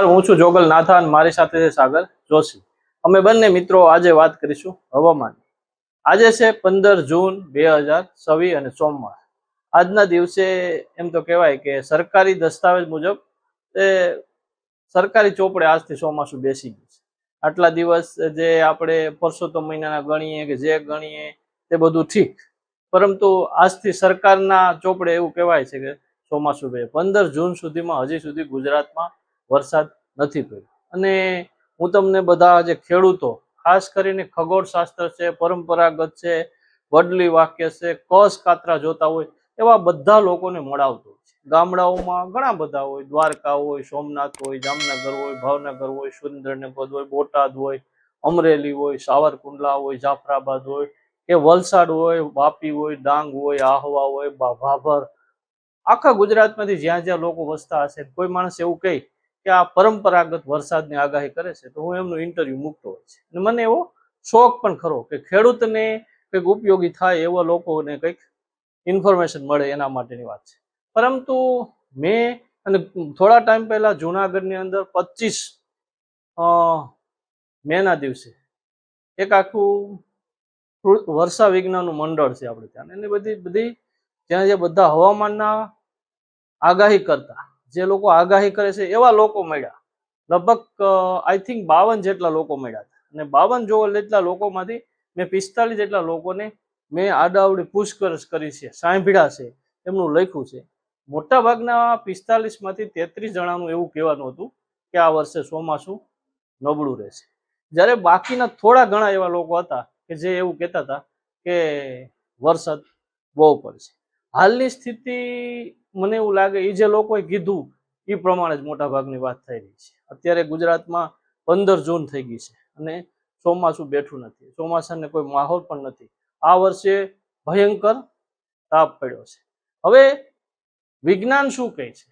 હું છું જોગલ નાથા અને મારી સાથે છે સાગર જોશી. અમે બંને મિત્રો આજે વાત કરીશું હવામાન. આજે છે 15 જૂન 2026 અને સોમવાર. આજના દિવસે એમ તો કહેવાય કે સરકારી દસ્તાવેજ મુજબ એ સરકારી ચોપડે આજથી ચોમાસું બેસી ગયું છે. આટલા દિવસ જે આપણે પરસોત્તમ મહિનાના ગણીએ કે જે ગણીએ તે બધું ઠીક, પરંતુ આજથી સરકારના ચોપડે એવું કહેવાય છે કે ચોમાસું 15 જૂન સુધીમાં હજી સુધી ગુજરાતમાં વરસાદ નથી પડ્યો. અને હું તમને બધા જે ખેડૂતો, ખાસ કરીને ખગોળશાસ્ત્ર છે, પરંપરાગત છે, વડલી વાક્ય છે, કસ કાતરા જોતા હોય એવા બધા લોકોને મળાવતો હોય છે. ગામડાઓમાં ઘણા બધા હોય, દ્વારકા હોય, સોમનાથ હોય, જામનગર હોય, ભાવનગર હોય, સુરેન્દ્રનગર હોય, બોટાદ હોય, અમરેલી હોય, સાવરકુંડલા હોય, જાફરાબાદ હોય કે વલસાડ હોય, વાપી હોય, ડાંગ હોય, આહવા હોય, ભાભર, આખા ગુજરાતમાંથી જ્યાં જ્યાં લોકો વસતા હશે, કોઈ માણસ એવું કહે કે આ પરંપરાગત વરસાદની આગાહી કરે છે તો હું એમનું ઇન્ટરવ્યુ મૂકતો હોય છે. અને મને એવો શોખ પણ ખરો કે ખેડૂતને કંઈક ઉપયોગી થાય એવા લોકોને કંઈક ઇન્ફોર્મેશન મળે એના માટેની વાત છે. પરંતુ મેં અને થોડા ટાઈમ પહેલા જુનાગઢની અંદર 25 મેના દિવસે એક આખું વર્ષા વિજ્ઞાનનું મંડળ છે આપણે ત્યાં, એની બધી ત્યાં જે બધા હવામાનના આગાહી કરતા જે લોકો આગાહી કરે છે એવા લોકો મળ્યા. લગભગ આઈ થિંક 52 જેટલા લોકો મળ્યા હતા. અને 52 જેટલા લોકોમાંથી મેં 45 જેટલા લોકોને મેં આડાવડી પૂછપરછ કરી છે, સાંભળ્યા છે, એમનું લખ્યું છે. મોટાભાગના 45 માંથી 33 જણાનું એવું કહેવાનું હતું કે આ વર્ષે ચોમાસું નબળું રહેશે, જ્યારે બાકીના થોડા ઘણા એવા લોકો હતા કે જે એવું કહેતા હતા કે વરસાદ બહુ પડશે. હાલની સ્થિતિ મને એવું લાગે એ જે લોકોએ કીધું એ પ્રમાણે જ મોટા ભાગની વાત થઈ રહી છે. અત્યારે ગુજરાતમાં 15 જૂન થઈ ગઈ છે અને ચોમાસું બેઠું નથી, ચોમાસાને કોઈ માહોલ પણ નથી. આ વર્ષે ભયંકર તાપ પડ્યો છે. હવે વિજ્ઞાન શું કહે છે,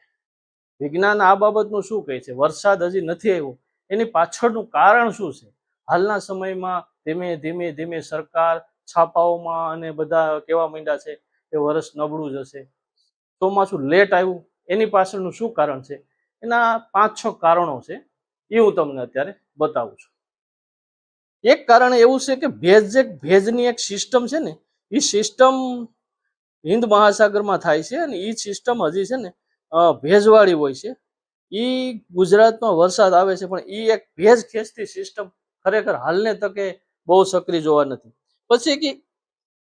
વિજ્ઞાન આ બાબતનું શું કહે છે, વરસાદ હજી નથી આવ્યો એની પાછળનું કારણ શું છે? હાલના સમયમાં ધીમે ધીમે ધીમે સરકાર છાપાઓમાં અને બધા કહેવા માંડ્યા છે કે વર્ષ નબળું જશે, ચોમાસું લેટ આવ્યું, એની પાછળનું શું કારણ છે? એના 5-6 કારણો છે, એ હું તમને અત્યારે બતાવું છું. એક કારણ એવું છે કે ભેજની એક સિસ્ટમ છે ને, એ સિસ્ટમ હિન્દ મહાસાગરમાં થાય છે અને એ સિસ્ટમ હજી છે ને ભેજવાળી હોય છે. એ ગુજરાતમાં વરસાદ આવે છે પણ એ એક ભેજ ખેંચતી સિસ્ટમ ખરેખર હાલને તકે બહુ સક્રિય જોવા નથી. પછી કે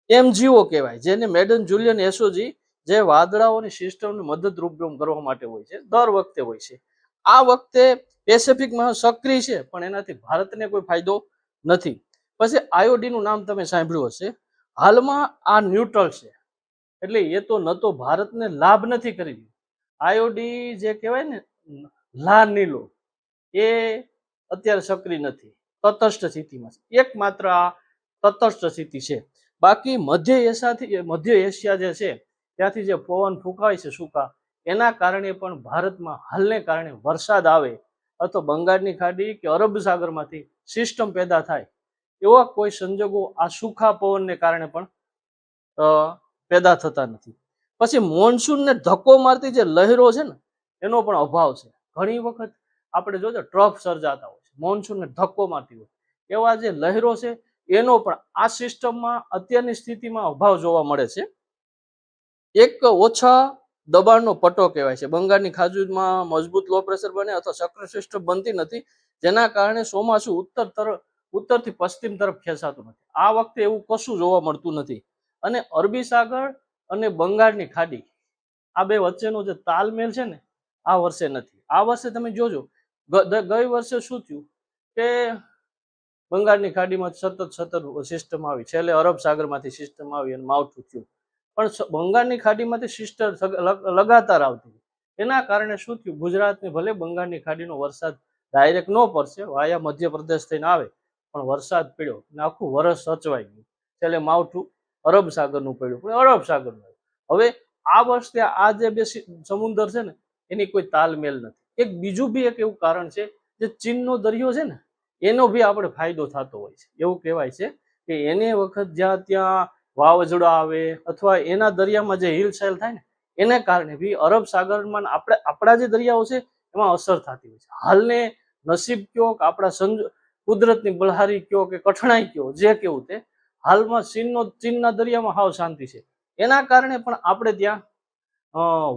MGO કહેવાય, જેને મેડન જુલિયન એસઓજી, જે વાદળાઓની સિસ્ટમને મદદરૂપ કરવા માટે હોય છે, દર વખતે હોય છે. આ વખતે પેસિફિકમાં સક્રિય છે પણ એનાથી ભારતને કોઈ ફાયદો નથી. પછી આયોડીનું નામ તમે સાંભળ્યું હશે. હાલમાં આ ન્યુટ્રલ છે, એટલે એ તો ન તો ભારતને લાભ નથી કરી રહ્યું. આયોડી જે કહેવાય ને લાલ નીલો, એ અત્યારે સક્રિય નથી, તટસ્થ સ્થિતિમાં છે. એકમાત્ર આ તટસ્થ સ્થિતિ છે. બાકી મધ્ય એશિયા જે છે ત્યાંથી જે પવન ફૂંકાય છે સૂકા, એના કારણે પણ ભારતમાં હાલને કારણે વરસાદ આવે અથવા બંગાળની ખાડી કે અરબ સાગરમાંથી સિસ્ટમ પેદા થાય એવા કોઈ સંજોગો આ સૂખા પવનને કારણે પણ પેદા થતા નથી. પછી મોન્સૂનને ધક્કો મારતી જે લહેરો છે ને એનો પણ અભાવ છે. ઘણી વખત આપણે જોજો ટ્રફ સર્જાતા હોય છે, મોન્સૂનને ધક્કો મારતી હોય એવા જે લહેરો છે એનો પણ આ સિસ્ટમમાં અત્યારની સ્થિતિમાં અભાવ જોવા મળે છે. એક ઓછા દબાણનો પટ્ટો કહેવાય છે. બંગાળની ખાડીમાં મજબૂત લો પ્રેશર બને અથવા ચક્ર સિસ્ટમ બનતી નથી, જેના કારણે ચોમાસું ઉત્તરથી પશ્ચિમ તરફ ખેંચાતું નથી. આ વખતે એવું કશું જોવા મળતું નથી. અને અરબી સાગર અને બંગાળની ખાડી, આ બે વચ્ચેનો જે તાલમેલ છે ને આ વર્ષે નથી. આ વર્ષે તમે જોજો, ગઈ વર્ષે શું થયું કે બંગાળની ખાડીમાં સતત સિસ્ટમ આવી, છેલ્લે અરબ સાગરમાંથી સિસ્ટમ આવી અને માવઠું થયું. પણ બંગાળની ખાડીમાંથી સિસ્ટમ લગાતાર આવતી, એના કારણે શું થયું, ગુજરાતને ભલે બંગાળની ખાડીનો વરસાદ ડાયરેક્ટ ન પડશે, વાયા મધ્યપ્રદેશ થઈને આવે, પણ વરસાદ પડ્યો અને આખું વરસ સચવાઈ ગયું. છેલ્લે માવઠું અરબ સાગરનું પડ્યું, પણ અરબ સાગરનું. હવે આ વર્ષે આ જે બે સમુદ્ર છે ને એની કોઈ તાલમેલ નથી. એક બીજું બી એક એવું કારણ છે, જે ચીનનો દરિયો છે ને એનો બી આપણે ફાયદો થતો હોય છે. એવું કહેવાય છે કે એને વખત જ્યાં ત્યાં વાવાઝોડા આવે અથવા એના દરિયામાં જે હિલચાલ થાય ને એને કારણે બી અરબ સાગરમાં આપણા જે દરિયાઓ છે એમાં અસર થતી હોય છે. હાલને નસીબ કયો કે આપણા કુદરતની બળહારી કયો કે કઠણાઈ કયો, જે કેવું તે હાલમાં ચીનના દરિયામાં હાવ શાંતિ છે. એના કારણે પણ આપણે ત્યાં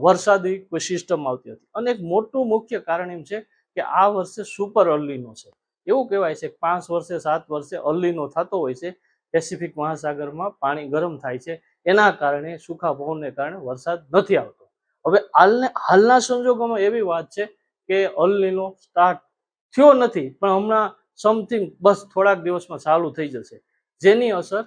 વરસાદી કોઈ સિસ્ટમ આવતી હતી. અને એક મોટું મુખ્ય કારણ એમ છે કે આ વર્ષે સુપર અર્લીનો છે. એવું કહેવાય છે કે 5 વર્ષે 7 વર્ષે અર્લીનો થતો હોય છે. પેસિફિક મહાસાગરમાં પાણી ગરમ થાય છે, એના કારણે સૂખા પવનને કારણે વરસાદ નથી આવતો. હવે હાલના સંજોગોમાં એવી વાત છે કે અલ્નીનો સ્ટાર્ટ થયો નથી, પણ હમણાં સમથિંગ બસ થોડાક દિવસમાં ચાલુ થઈ જશે, જેની અસર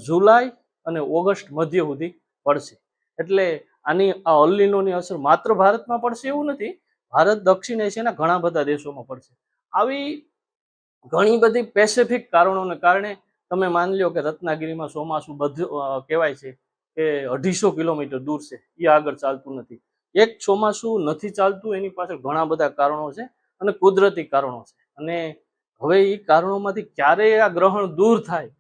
જુલાઈ અને ઓગસ્ટ મધ્ય સુધી પડશે. એટલે આની આ અલ્નીનોની અસર માત્ર ભારતમાં પડશે એવું નથી, ભારત દક્ષિણ એશિયાના ઘણા બધા દેશોમાં પડશે. આવી ઘણી બધી પેસિફિક કારણોને કારણે તમે માની લો કે રત્નાગીરીમાં ચોમાસું બધું કહેવાય છે કે 250 કિલોમીટર દૂર છે, એ આગળ ચાલતું નથી. એક ચોમાસું નથી ચાલતું એની પાછળ ઘણા બધા કારણો છે અને કુદરતી કારણો છે. અને હવે એ કારણોમાંથી ક્યારે આ ગ્રહણ દૂર થાય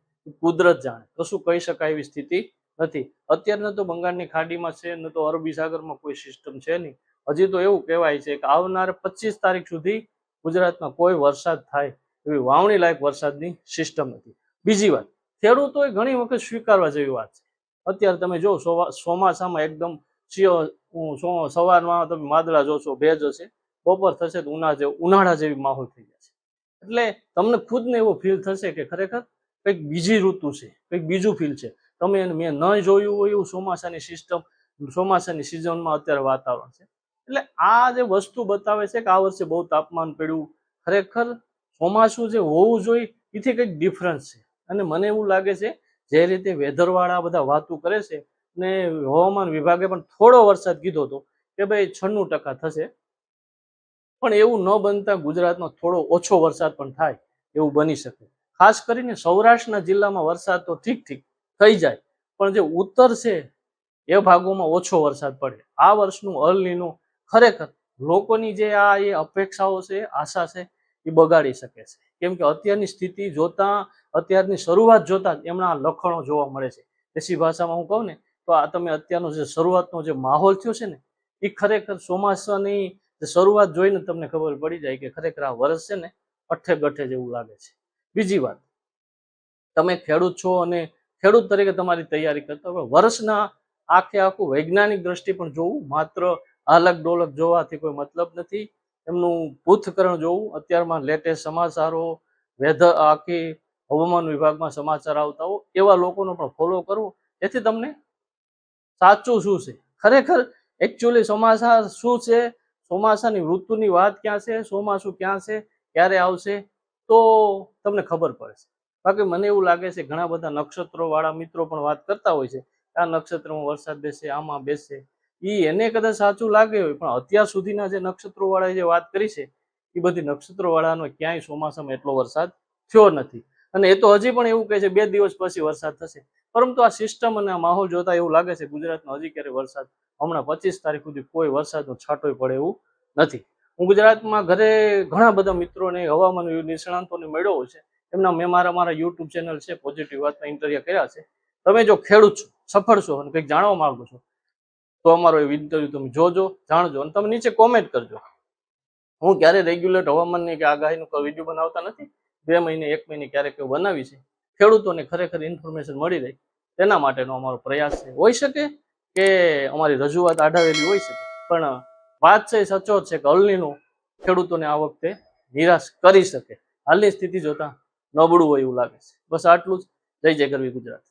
કુદરત જાણે, કશું કહી શકાય એવી સ્થિતિ નથી. અત્યારે તો બંગાળની ખાડીમાં છે, ન તો અરબી સાગરમાં કોઈ સિસ્ટમ છે નહીં. હજી તો એવું કહેવાય છે કે આવનાર 25 તારીખ સુધી ગુજરાતમાં કોઈ વરસાદ થાય એવી વાવણી લાયક વરસાદની સિસ્ટમ નથી. બીજી વાત, ખેડૂતોએ ઘણી વખત સ્વીકારવા જેવી વાત છે. અત્યારે તમે જો ચોમાસામાં એકદમ સવારમાં તમે વાદળા જોશો, ભેજ હશે, બપોર થશે તો ઉનાળા જેવી માહોલ થઈ જશે. એટલે તમને ખુદને એવો ફીલ થશે કે ખરેખર કંઈક બીજી ઋતુ છે, કંઈક બીજું ફીલ છે. મેં ન જોયું હોય એવું ચોમાસાની સિસ્ટમ, ચોમાસાની સિઝનમાં અત્યારે વાતાવરણ છે. એટલે આ જે વસ્તુ બતાવે છે કે આ વર્ષે બહુ તાપમાન પડ્યું, ખરેખર ચોમાસું જે હોવું જોઈએ એથી કંઈક ડિફરન્સ છે. અને મને એવું લાગે છે જે રીતે વેધરવાળા બધા વાતો કરે છે, ને હવામાન વિભાગે પણ થોડો વરસાદ કીધો હતો કે ભાઈ 96% થશે, પણ એવું ન બનતા ગુજરાતમાં થોડો ઓછો વરસાદ પણ થાય એવું બની શકે. ખાસ કરીને સૌરાષ્ટ્રના જિલ્લામાં વરસાદ તો ઠીક થઈ જાય, પણ જે ઉત્તર છે એ ભાગોમાં ઓછો વરસાદ પડે. આ વર્ષનું અલ્નીનો ખરેખર લોકોની જે એ અપેક્ષાઓ છે, આશા છે, એ બગાડી શકે છે. કેમ કે અત્યારની સ્થિતિ જોતા, અત્યારની શરૂઆત જોતા જ એમના લક્ષણો જોવા મળે છે. દેશી ભાષામાં હું કહું ને તો આ તમે અત્યારનો જે શરૂઆતનો જે માહોલ થયો છે ને, એ ખરેખર ચોમાસાની શરૂઆત જોઈને તમને ખબર પડી જાય કે ખરેખર આ વર્ષ છે ને અઠે ગઠે જેવું લાગે છે. બીજી વાત, તમે ખેડૂત છો અને ખેડૂત તરીકે તમારી તૈયારી કરતા હોય, વર્ષના આખું વૈજ્ઞાનિક દ્રષ્ટિ પણ જોવું, માત્ર આલક ડોલક જોવાથી કોઈ મતલબ નથી. એમનું પૃથ્થકરણ જોવું, અત્યારમાં લેટેસ્ટ સમાચારો, વેધર આખી હવામાન વિભાગમાં સમાચાર આવતા હોય એવા લોકોનો પણ ફોલો કરવો, જેથી તમને સાચું શું છે, ખરેખર એકચ્યુઅલી ચોમાસા શું છે, ચોમાસાની ઋતુની વાત ક્યાં છે, ચોમાસું ક્યાં છે, ક્યારે આવશે, તો તમને ખબર પડે છે. બાકી મને એવું લાગે છે ઘણા બધા નક્ષત્રો વાળા મિત્રો પણ વાત કરતા હોય છે, આ નક્ષત્રમાં વરસાદ બેસે, આમાં બેસે. એને કદાચ સાચું લાગે હોય, પણ અત્યાર સુધીના જે નક્ષત્રો વાળાએ જે વાત કરી છે એ બધી નક્ષત્રો વાળાનો ક્યાંય ચોમાસામાં એટલો વરસાદ થયો નથી. અને એ તો હજી પણ એવું કહે છે 2 દિવસ પછી વરસાદ થશે. પરંતુ આ સિસ્ટમ અને આ માહોલ જોતા એવું લાગે છે ગુજરાતમાં હજી ક્યારે વરસાદ, હમણાં 25 તારીખ સુધી કોઈ વરસાદનો છાંટોય પડે એવું નથી. હું ગુજરાતમાં ઘણા બધા મિત્રોને, હવામાન નિષ્ણાંતોને મળ્યો છે. મેં મારા યુટ્યુબ ચેનલ છે પોઝિટિવ વાતના ઇન્ટરવ્યુ કર્યા છે. તમે જો ખેડૂત છો, સફળ છો અને કંઈક જાણવા માંગો છો તો અમારો એ ઇન્ટરવ્યુ તમે જોજો, જાણજો અને તમે નીચે કોમેન્ટ કરજો. હું ક્યારે રેગ્યુલર હવામાનની કે આગાહીનો કોઈ વિડીયો બનાવતા નથી. 2 મહિને 1 મહિને ક્યારેક બનાવી છે. ખેડૂતોને ખરેખર ઇન્ફોર્મેશન મળી રહે તેના માટેનો અમારો પ્રયાસ છે. હોઈ શકે કે અમારી રજૂઆત આઢાવેલી હોઈ શકે, પણ વાત છે સચોટ છે કે અલ્નીનો ખેડૂતોને આ વખતે નિરાશ કરી શકે. હાલની સ્થિતિ જોતા નબળું હોય એવું લાગે છે. બસ આટલું જ. જય ગરવી ગુજરાત.